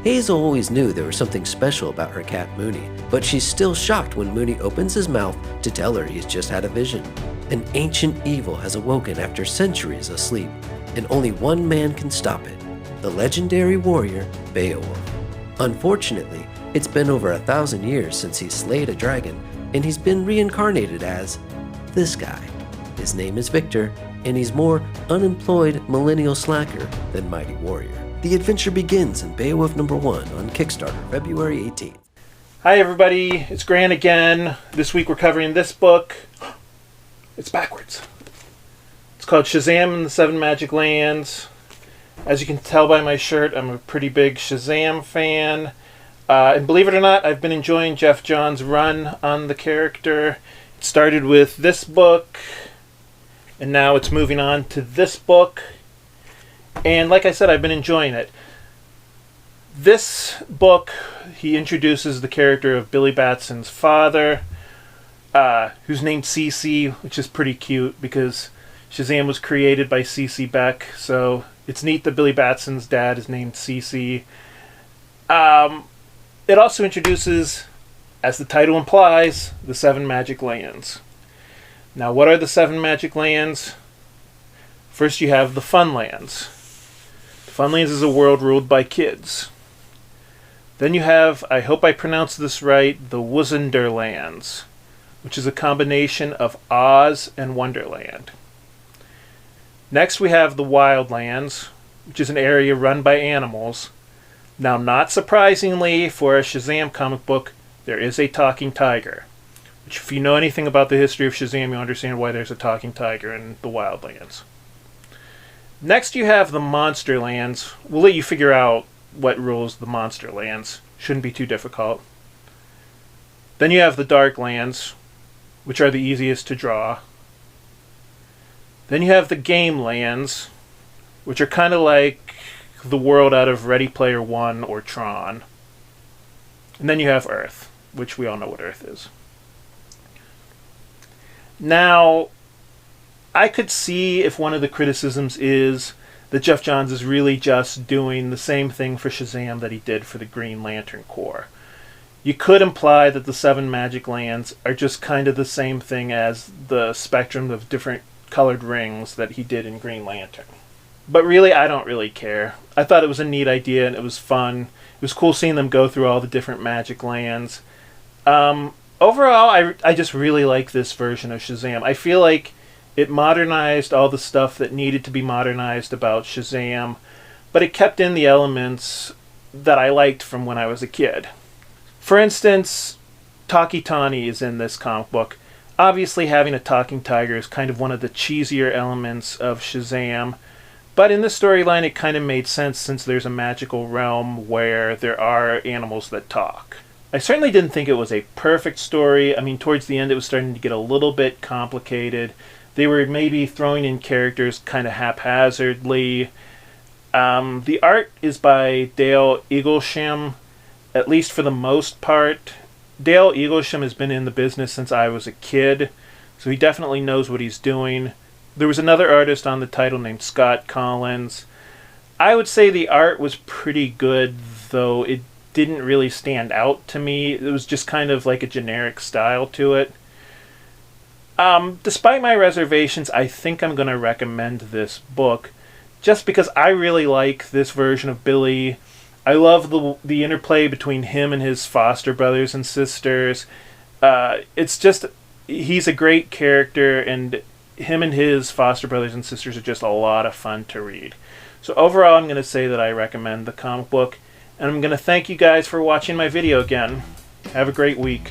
Hazel always knew there was something special about her cat Mooney, but she's still shocked when Mooney opens his mouth to tell her he's just had a vision. An ancient evil has awoken after centuries of sleep, and only one man can stop it, the legendary warrior Beowulf. Unfortunately, it's been over 1,000 years since he slayed a dragon, and he's been reincarnated as this guy. His name is Victor, and he's more unemployed millennial slacker than mighty warrior. The adventure begins in Beowulf #1 on Kickstarter, February 18th. Hi everybody, it's Grant again. This week we're covering this book. It's backwards. It's called Shazam and the Seven Magic Lands. As you can tell by my shirt, I'm a pretty big Shazam fan. And believe it or not, I've been enjoying Jeff Johns' run on the character. It started with this book, and now it's moving on to this book. And like I said, I've been enjoying it. This book, he introduces the character of Billy Batson's father, who's named CC, which is pretty cute because Shazam was created by CC Beck, so it's neat that Billy Batson's dad is named CC. It also introduces, as the title implies, the Seven Magic Lands. Now, what are the Seven Magic Lands? First, you have the Funlands. Funlands is a world ruled by kids. Then you have, I hope I pronounced this right, the Wuzunderlands, which is a combination of Oz and Wonderland. Next we have the Wildlands, which is an area run by animals. Now, not surprisingly for a Shazam comic book, there is a talking tiger. Which, if you know anything about the history of Shazam, you understand why there's a talking tiger in the Wildlands. Next you have the Monsterlands. We'll let you figure out what rules the Monsterlands. Shouldn't be too difficult. Then you have the Darklands, which are the easiest to draw. Then you have the Gamelands, which are kind of like the world out of Ready Player One or Tron. And then you have Earth, which we all know what Earth is. Now, I could see if one of the criticisms is that Jeff Johns is really just doing the same thing for Shazam that he did for the Green Lantern Corps. You could imply that the Seven Magic Lands are just kind of the same thing as the spectrum of different colored rings that he did in Green Lantern. But really, I don't really care. I thought it was a neat idea and it was fun. It was cool seeing them go through all the different magic lands. Overall, I just really like this version of Shazam. I feel like it modernized all the stuff that needed to be modernized about Shazam, but it kept in the elements that I liked from when I was a kid. For instance, Talkie Tawny is in this comic book. Obviously, having a talking tiger is kind of one of the cheesier elements of Shazam, but in this storyline it kind of made sense since there's a magical realm where there are animals that talk. I certainly didn't think it was a perfect story. I mean, towards the end it was starting to get a little bit complicated. They were maybe throwing in characters kind of haphazardly. The art is by Dale Eaglesham, at least for the most part. Dale Eaglesham has been in the business since I was a kid, so he definitely knows what he's doing. There was another artist on the title named Scott Collins. I would say the art was pretty good, though it didn't really stand out to me. It was just kind of like a generic style to it. Despite my reservations, I think I'm going to recommend this book just because I really like this version of Billy. I love the interplay between him and his foster brothers and sisters. It's just, he's a great character, and him and his foster brothers and sisters are just a lot of fun to read. So overall, I'm going to say that I recommend the comic book, and I'm going to thank you guys for watching my video again. Have a great week.